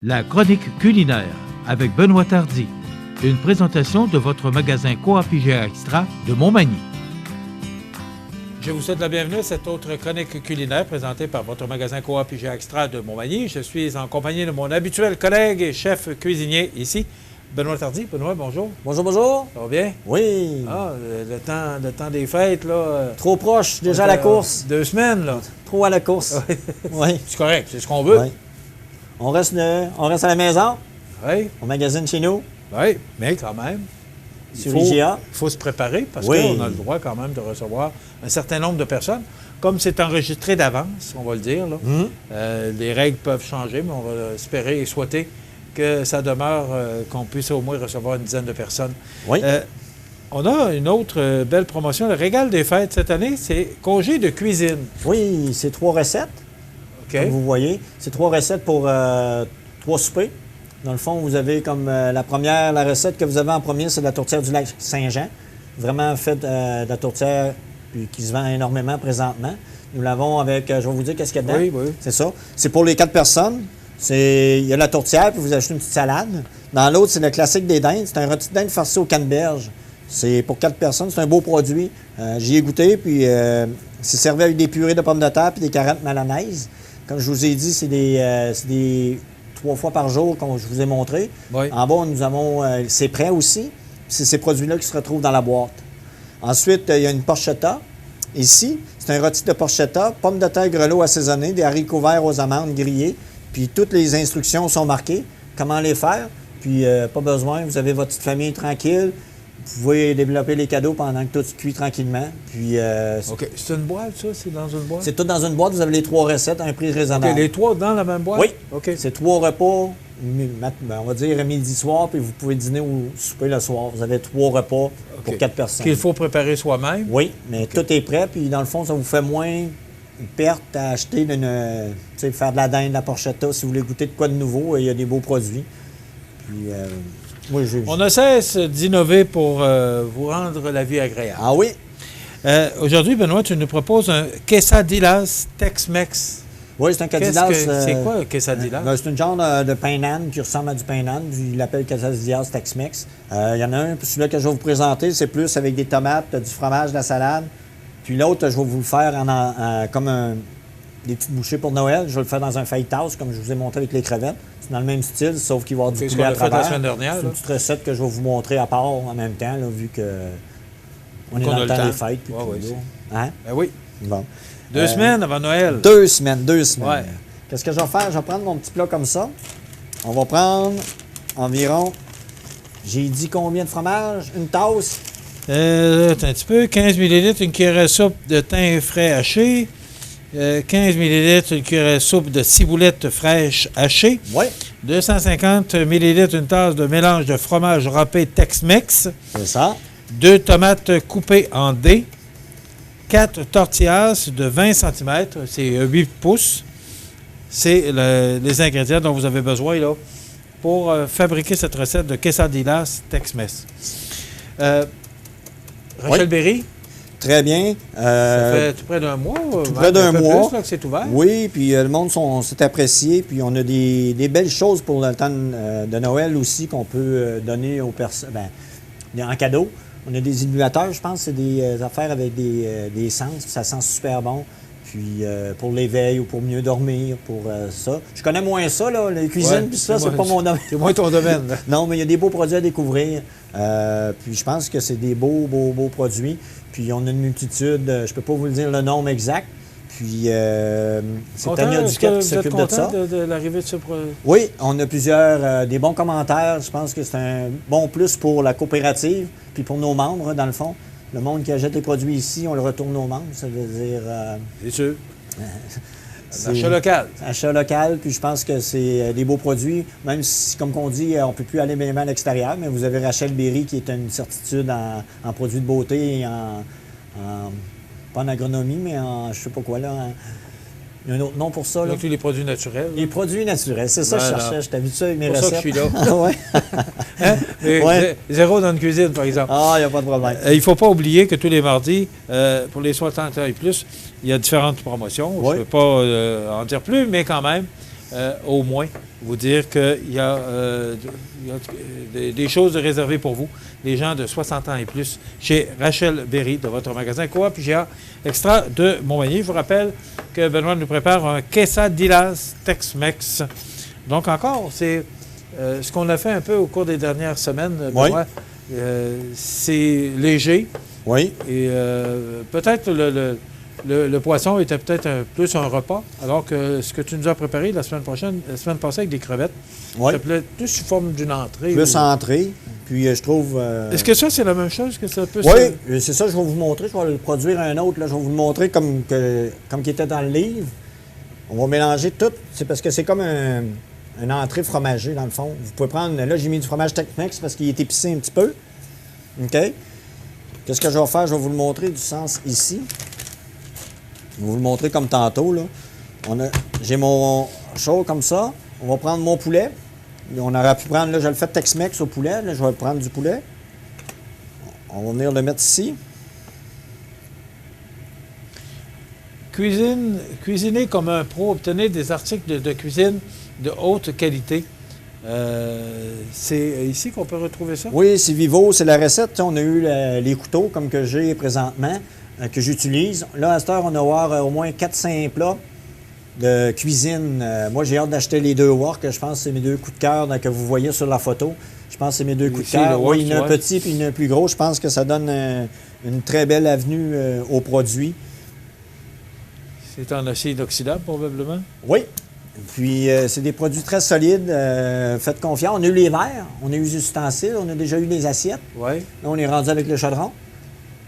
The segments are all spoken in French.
La chronique culinaire avec Benoît Tardy. Une présentation de votre magasin Coop IGA Extra de Montmagny. Je vous souhaite la bienvenue à cette autre chronique culinaire présentée par votre magasin Coop IGA Extra de Montmagny. Je suis en compagnie de mon habituel collègue et chef cuisinier ici, Benoît Tardy. Benoît, bonjour. Bonjour, bonjour. Ça va bien? Oui. Ah, le temps des fêtes, là. Trop proche, déjà à la course. 2 semaines, là. Trop à la course. Oui. C'est correct, c'est ce qu'on veut. Oui. On reste à la maison, Oui. on magasine chez nous, Oui, mais quand même. sur IGA. Il faut se préparer parce Oui. qu'on a le droit quand même de recevoir un certain nombre de personnes. Comme c'est enregistré d'avance, on va le dire, là, les règles peuvent changer, mais on va espérer et souhaiter que ça demeure, qu'on puisse au moins recevoir une dizaine de personnes. Oui. On a une autre belle promotion. Le régal des fêtes cette année, c'est congé de cuisine. Oui, c'est 3 recettes, OK? comme vous voyez. C'est 3 recettes pour 3 soupers. Dans le fond, vous avez comme la recette que vous avez en premier, c'est de la tourtière du lac Saint-Jean. Vraiment faite de la tourtière puis qui se vend énormément présentement. Nous l'avons avec, je vais vous dire qu'est-ce qu'il y a dedans. Oui, oui. C'est ça. C'est pour les 4 personnes. Il y a la tourtière, puis vous achetez une petite salade. Dans l'autre, c'est le classique des dindes. C'est un rôti de dinde farci aux canneberges. C'est pour 4 personnes. C'est un beau produit. J'y ai goûté, puis c'est servi avec des purées de pommes de terre puis des carottes malanaises. Comme je vous ai dit, c'est des 3 fois par jour, comme je vous ai montré. Oui. En bas, nous avons... c'est prêt aussi. C'est ces produits-là qui se retrouvent dans la boîte. Ensuite, il y a une porchetta. Ici, c'est un rôti de porchetta, pommes de terre grelots assaisonnés, des haricots verts aux amandes grillés. Puis toutes les instructions sont marquées, comment les faire. Puis pas besoin, vous avez votre petite famille tranquille. Vous pouvez développer les cadeaux pendant que tout cuit tranquillement. Puis OK. C'est une boîte, ça? C'est dans une boîte? c'est tout dans une boîte. Vous avez les 3 recettes à un prix raisonnable. OK, les 3 dans la même boîte? Oui. OK. C'est 3 repas, on va dire midi-soir, puis vous pouvez dîner ou souper le soir. Vous avez 3 repas pour 4 personnes. Qu'il faut préparer soi-même? Oui, mais tout est prêt. Puis dans le fond, ça vous fait moins une perte à acheter faire de la dinde, de la porchetta. Si vous voulez goûter de quoi de nouveau, il y a des beaux produits. Puis, moi, On ne cesse d'innover pour vous rendre la vie agréable. Ah oui? Aujourd'hui, Benoît, tu nous proposes un quesadillas Tex-Mex. Oui, c'est un quesadillas. C'est quoi un quesadillas? C'est un genre de pain d'âne qui ressemble à du pain d'âne. Il l'appelle quesadillas Tex-Mex. Il y en a un, celui-là que je vais vous présenter, c'est plus avec des tomates, du fromage, de la salade. Puis l'autre, je vais vous le faire comme des petites bouchées pour Noël. Je vais le faire dans un fajitas, comme je vous ai montré avec les crevettes. C'est dans le même style, sauf qu'il va y avoir du poulet à travers. La semaine dernière. C'est une petite recette que je vais vous montrer à part en même temps, là, vu que on est dans le temps des fêtes. Puis hein? Ben oui. Bon. 2 semaines avant Noël. 2 semaines. Ouais. Qu'est-ce que je vais faire? Je vais prendre mon petit plat comme ça. On va prendre environ, j'ai dit combien de fromage? Une tasse? Attends un petit peu. 15 ml, une cuillère à soupe de thym frais haché. 15 ml, une cuillère à soupe de ciboulette fraîche hachée. Oui. 250 ml, une tasse de mélange de fromage râpé Tex-Mex. C'est ça. 2 tomates coupées en dés. 4 tortillas de 20 cm, c'est 8 pouces. C'est les ingrédients dont vous avez besoin là, pour fabriquer cette recette de quesadillas Tex-Mex. Rachel Berry, Très bien. ça fait tout près d'un mois. Tout près d'un mois. Plus, là, que c'est ouvert. Oui, puis le monde s'est apprécié. Puis on a des belles choses pour le temps de Noël aussi qu'on peut donner aux personnes en cadeau. On a des émulateurs, je pense, c'est des affaires avec des sens. Ça sent super bon. Puis pour l'éveil ou pour mieux dormir, pour ça. Je connais moins ça, là, les cuisines, puis ça, c'est pas mon domaine. C'est moins ton domaine. Là. Non, mais il y a des beaux produits à découvrir. Puis je pense que c'est des beaux produits. Puis on a une multitude, je ne peux pas vous le dire le nombre exact. Puis c'est Tania Duquette qui s'occupe de ça. De l'arrivée de ce produit? Oui, on a plusieurs, des bons commentaires. Je pense que c'est un bon plus pour la coopérative, puis pour nos membres, dans le fond. Le monde qui achète les produits ici, on le retourne aux membres. Ça veut dire... c'est sûr. Achat local. Achat local, puis je pense que c'est des beaux produits. Même si, comme on dit, on ne peut plus aller même à l'extérieur, mais vous avez Rachel Berry qui est une certitude en produits de beauté, pas en agronomie, mais en je sais pas quoi, là. Il y a un autre nom pour ça. Là. Donc, tous les produits naturels. Les produits naturels, c'est ça que je cherchais. Je t'habitue avec mes recettes. C'est pour ça que je suis là. Ouais. Mais Ouais. Zéro dans une cuisine, par exemple. Ah, il n'y a pas de problème. Il ne faut pas oublier que tous les mardis, pour les 60 ans et plus, il y a différentes promotions. Oui. Je ne peux pas en dire plus, mais quand même, au moins vous dire qu'il y a, des choses réservées pour vous, les gens de 60 ans et plus, chez Rachel Berry de votre magasin Coop IGA Extra de Montmagny. Je vous rappelle que Benoît nous prépare un quesadillas Tex-Mex. Donc encore, c'est ce qu'on a fait un peu au cours des dernières semaines, Benoît. C'est léger. Oui. Et peut-être le poisson était peut-être plus un repas, alors que ce que tu nous as préparé la semaine passée avec des crevettes, ça peut être plus sous forme d'une entrée. Plus entrée. Puis je trouve... Est-ce que ça, c'est la même chose que ça peut Oui, c'est ça, je vais vous montrer. Je vais le produire un autre. Là. Je vais vous le montrer comme il était dans le livre. On va mélanger tout. C'est parce que c'est comme une entrée fromagée, dans le fond. Vous pouvez prendre... Là, j'ai mis du fromage Tex-Mex parce qu'il est épicé un petit peu. OK? Qu'est-ce que je vais faire? Je vais vous le montrer du sens ici. Je vais vous le montrer comme tantôt. Là. J'ai mon chaud comme ça. On va prendre mon poulet. On aurait pu prendre, là, je le fais Tex-Mex au poulet. Là, je vais prendre du poulet. On va venir le mettre ici. Cuisiner comme un pro, obtenir des articles de cuisine de haute qualité. C'est ici qu'on peut retrouver ça? Oui, c'est Vivo, c'est la recette. On a eu les couteaux comme que j'ai présentement, que j'utilise. Là, à cette heure, on va avoir au moins 4-5 plats de cuisine. Moi, j'ai hâte d'acheter les 2 wok. Je pense que c'est mes 2 coups de cœur que vous voyez sur la photo. Je pense que c'est mes 2 coups de cœur. Oui, il y en a un petit puis il y en a un plus gros. Je pense que ça donne une très belle avenue aux produits. C'est en acier inoxydable, probablement? Oui. Puis, c'est des produits très solides. Faites confiance. On a eu les verres, on a eu les ustensiles, on a déjà eu les assiettes. Oui. Là, on est rendu avec le chaudron.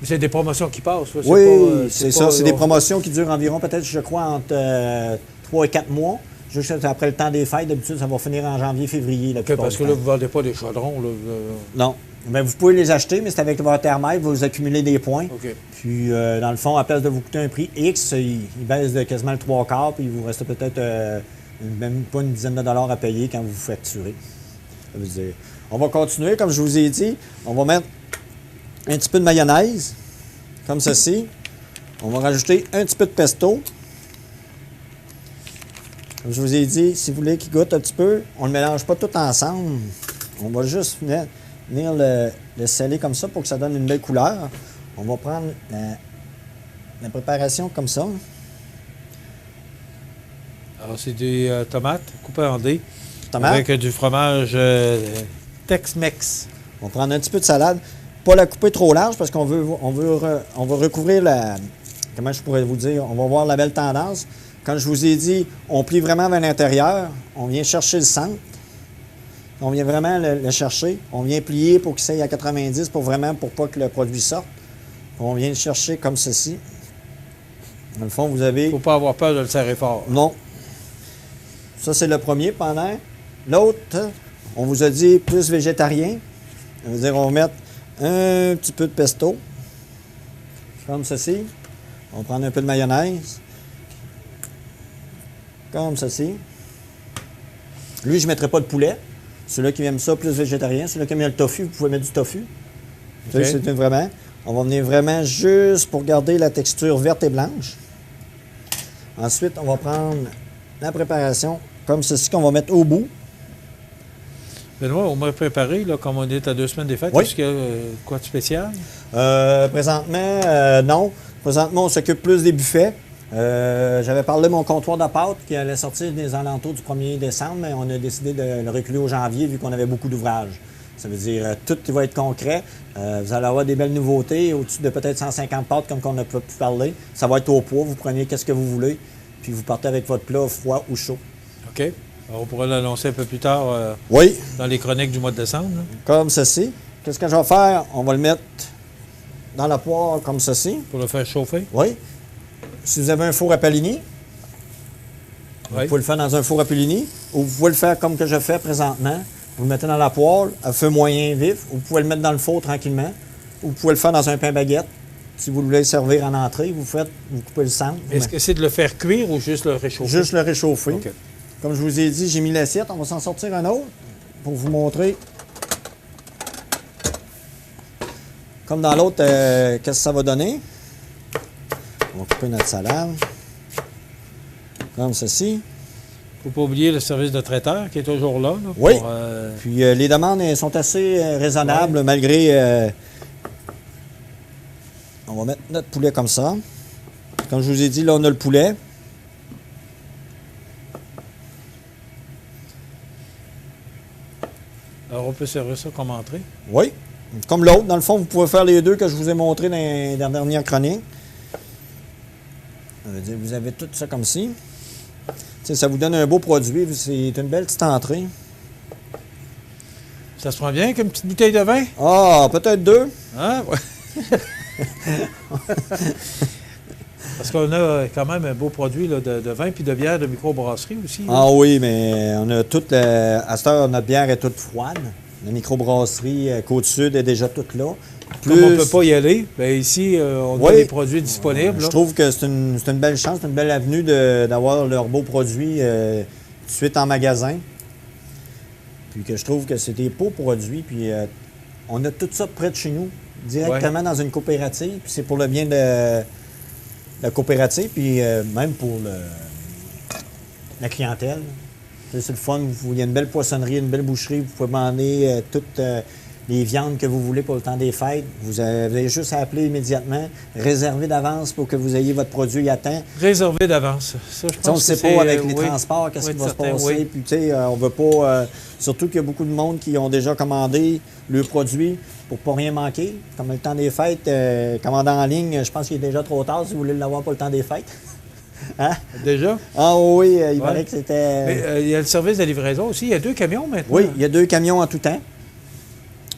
C'est des promotions qui passent. Là. Oui, c'est ça. C'est des promotions qui durent environ, peut-être, je crois, entre 3 et 4 mois. Juste après le temps des fêtes, d'habitude, ça va finir en janvier, février. Là, parce que là, vous ne vendez pas des chaudrons. Là. Non. Bien, vous pouvez les acheter, mais c'est avec votre thermomètre, vous accumulez des points. OK. Puis, dans le fond, à place de vous coûter un prix X, il baisse de quasiment le 3/4, puis il vous reste peut-être même pas une dizaine de dollars à payer quand vous vous facturez. Ça veut dire. On va continuer, comme je vous ai dit. On va mettre un petit peu de mayonnaise, comme ceci. On va rajouter un petit peu de pesto. Comme je vous ai dit, si vous voulez qu'il goûte un petit peu, on ne le mélange pas tout ensemble. On va juste venir le sceller comme ça pour que ça donne une belle couleur. On va prendre la préparation comme ça. Alors, c'est des tomates coupées en dés. Tomates. Avec du fromage Tex-Mex. On va prendre un petit peu de salade. Pas la couper trop large parce qu'on va recouvrir la... Comment je pourrais vous dire? On va voir la belle tendance. Quand je vous ai dit, on plie vraiment vers l'intérieur. On vient chercher le centre. On vient vraiment le chercher. On vient plier pour qu'il s'aille à 90 pour pas que le produit sorte. On vient le chercher comme ceci. Dans le fond, vous avez... Il ne faut pas avoir peur de le serrer fort. Non. Ça, c'est le premier pendant. L'autre, on vous a dit plus végétarien. Ça veut dire on va mettre un petit peu de pesto. Comme ceci. On va prendre un peu de mayonnaise. Comme ceci. Lui, je ne mettrai pas de poulet. Celui-là qui aime ça, plus végétarien. Celui-là qui aime le tofu, vous pouvez mettre du tofu. Okay. C'est vraiment. On va venir vraiment juste pour garder la texture verte et blanche. Ensuite, on va prendre la préparation comme ceci qu'on va mettre au bout. Benoît, on m'a préparé, là, comme on est à 2 semaines des fêtes. Oui. Est-ce qu'il y a quoi de spécial? Présentement, non. Présentement, on s'occupe plus des buffets. J'avais parlé de mon comptoir de pâtes qui allait sortir des alentours du 1er décembre, mais on a décidé de le reculer au janvier vu qu'on avait beaucoup d'ouvrages. Ça veut dire tout qui va être concret. Vous allez avoir des belles nouveautés, au-dessus de peut-être 150 pâtes comme on a pu parler. Ça va être au poids, vous prenez qu'est-ce que vous voulez, puis vous partez avec votre plat froid ou chaud. OK. Alors, on pourra l'annoncer un peu plus tard oui. Dans les chroniques du mois de décembre. Là. Comme ceci. Qu'est-ce que je vais faire? On va le mettre dans la poêle comme ceci. Pour le faire chauffer? Oui. Si vous avez un four à Pellini, vous pouvez le faire dans un four à Pellini, ou vous pouvez le faire comme que je fais présentement. Vous le mettez dans la poêle à feu moyen vif, ou vous pouvez le mettre dans le four tranquillement, ou vous pouvez le faire dans un pain baguette. Si vous voulez le servir en entrée, vous coupez le centre. Est-ce que c'est de le faire cuire ou juste le réchauffer? Juste le réchauffer. Okay. Comme je vous ai dit, j'ai mis l'assiette. On va s'en sortir un autre pour vous montrer. Comme dans l'autre, qu'est-ce que ça va donner? On va couper notre salade. Comme ceci. faut pas oublier le service de traiteur qui est toujours là. Oui. Puis les demandes sont assez raisonnables malgré... On va mettre notre poulet comme ça. Comme je vous ai dit, là, on a le poulet. Alors, on peut servir ça comme entrée? Oui. Comme l'autre. Dans le fond, vous pouvez faire les deux que je vous ai montrés dans la dernière chronique. Ça veut dire, vous avez tout ça comme ci. T'sais, ça vous donne un beau produit. C'est une belle petite entrée. Ça se prend bien qu'une petite bouteille de vin? Ah, peut-être deux. Ah, ouais. Parce qu'on a quand même un beau produit là, de vin puis de bière de microbrasserie aussi. Là. Ah oui, mais on a toute... à cette heure, notre bière est toute froide. La microbrasserie Côte-Sud est déjà toute là. Comme on ne peut pas y aller, bien ici, on a des produits disponibles. Je trouve que c'est une belle chance, une belle avenue d'avoir leurs beaux produits tout de suite en magasin. Puis que je trouve que c'est des beaux produits. Puis on a tout ça près de chez nous, directement dans une coopérative. Puis c'est pour le bien de la coopérative, puis même pour la clientèle. C'est le fun. Il y a une belle poissonnerie, une belle boucherie. Vous pouvez demander toutes les viandes que vous voulez pour le temps des fêtes. Vous avez juste à appeler immédiatement, réserver d'avance pour que vous ayez votre produit à temps. Réserver d'avance. Ça, je pense on ne sait pas avec les transports, qu'est-ce qui va se passer. Oui. Puis, tu sais, on veut pas... surtout qu'il y a beaucoup de monde qui ont déjà commandé le produit pour pas rien manquer. Comme le temps des fêtes, commander en ligne, je pense qu'il est déjà trop tard si vous voulez l'avoir pour le temps des fêtes. Hein? Déjà? Ah oui, il paraît que c'était... Mais il y a le service de livraison aussi. Il y a 2 camions maintenant. Oui, il y a 2 camions en tout temps.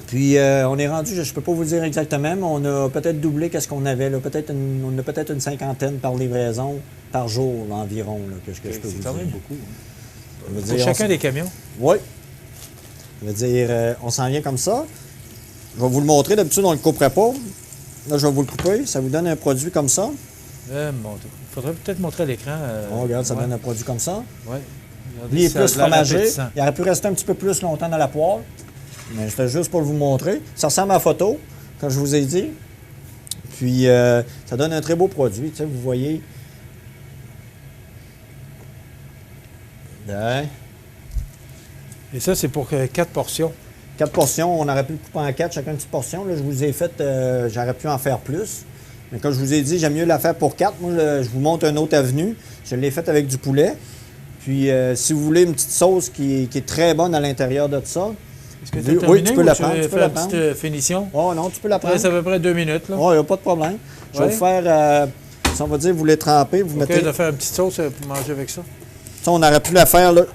Puis on est rendu, je ne peux pas vous dire exactement, mais on a peut-être doublé qu'est-ce qu'on avait. Là. On a peut-être une 50aine par livraison par jour là, environ, là, que je peux vous dire. C'est quand même beaucoup. Hein. Pour dire, chacun des camions? Oui. Ça veut dire, on s'en vient comme ça. Je vais vous le montrer. D'habitude, on ne le couperait pas. Là, je vais vous le couper. Ça vous donne un produit comme ça. Il faudrait peut-être montrer à l'écran. Regarde, ça donne un produit comme ça. Oui. Lui, il est plus fromagé. Il aurait pu rester un petit peu plus longtemps dans la poêle. Mais c'était juste pour vous montrer. Ça ressemble à la photo, comme je vous ai dit. Puis, ça donne un très beau produit. Tu sais, vous voyez. Là. Et ça, c'est pour 4 portions. 4 portions. On aurait pu le couper en 4, chacun une petite portion. Là, je vous ai fait, j'aurais pu en faire plus. Mais comme je vous ai dit, j'aime mieux la faire pour 4. Moi, je vous montre une autre avenue. Je l'ai faite avec du poulet. Puis, si vous voulez une petite sauce qui est très bonne à l'intérieur de ça. Est-ce que tu as terminé, oui, tu peux la prendre. Tu peux la prendre. Une petite finition? Oh non, tu peux la prendre. C'est à peu près 2 minutes. Oh, il n'y a pas de problème. Je vais vous faire, si on va dire, vous les trempez, vous mettez... de faire une petite sauce pour manger avec ça. Ça, on aurait pu la faire, là.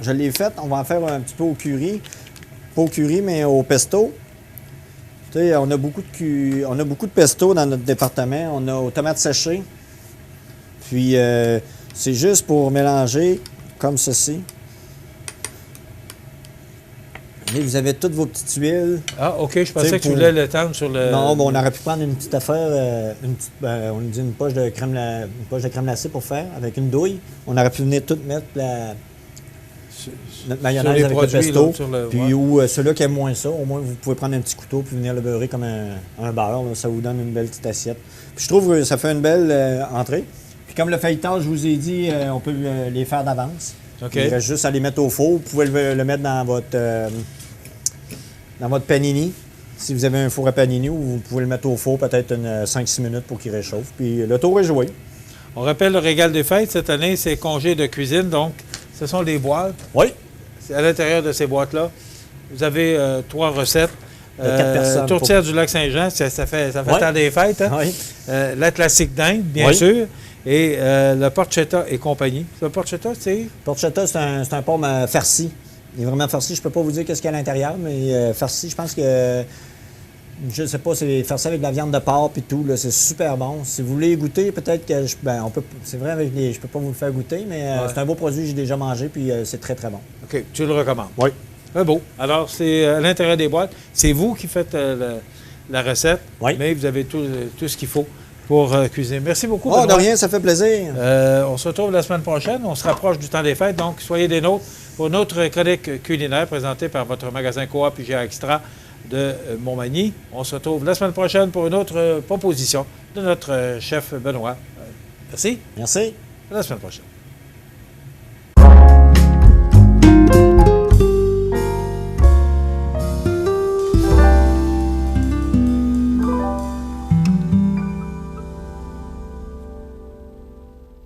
Je l'ai faite. On va en faire un petit peu au curry. Pas au curry, mais au pesto. Tu sais, on a beaucoup de pesto dans notre département. On a aux tomates séchées. Puis, c'est juste pour mélanger comme ceci. Et vous avez toutes vos petites huiles. Ah, OK. Je pensais que tu voulais le tendre sur le... Non, mais on aurait pu prendre une petite affaire, on dit une poche de crème glacée pour faire, avec une douille. On aurait pu venir tout mettre notre mayonnaise avec le pesto. Puis ou ceux-là qui aiment moins ça, au moins vous pouvez prendre un petit couteau puis venir le beurrer comme un beurre. Là, ça vous donne une belle petite assiette. Puis je trouve que ça fait une belle entrée. Puis comme le feuilletage, je vous ai dit, on peut les faire d'avance. Okay. Il reste juste à les mettre au four. Vous pouvez le mettre dans votre panini. Si vous avez un four à panini, vous pouvez le mettre au four peut-être 5-6 minutes pour qu'il réchauffe. Puis le tour est joué. On rappelle le régal des fêtes. Cette année, c'est congé de cuisine. Donc, ce sont des boîtes. Oui. C'est à l'intérieur de ces boîtes-là, vous avez 3 recettes. 4 personnes. Tourtière du Lac-Saint-Jean, ça fait temps des fêtes. Hein? Oui. La classique dinde, bien sûr. Et le porchetta et compagnie. Le porchetta, c'est? Porchetta, c'est un pomme farci. Il est vraiment farci. Je ne peux pas vous dire qu'est-ce qu'il y a à l'intérieur, mais farci, je pense que... Je ne sais pas, c'est farci avec de la viande de porc et tout. C'est super bon. Si vous voulez goûter, peut-être que... on peut. C'est vrai, je ne peux pas vous le faire goûter, mais c'est un beau produit que j'ai déjà mangé, puis c'est très, très bon. OK. Tu le recommandes? Oui. Très beau. Alors, c'est à l'intérieur des boîtes. C'est vous qui faites la recette, mais vous avez tout ce qu'il faut pour cuisiner. Merci beaucoup. Oh, de rien, ça fait plaisir. On se retrouve la semaine prochaine. On se rapproche du temps des fêtes, donc soyez des nôtres pour notre chronique culinaire présentée par votre magasin Coop IGA Extra de Montmagny. On se retrouve la semaine prochaine pour une autre proposition de notre chef Benoît. Merci. Merci. À la semaine prochaine.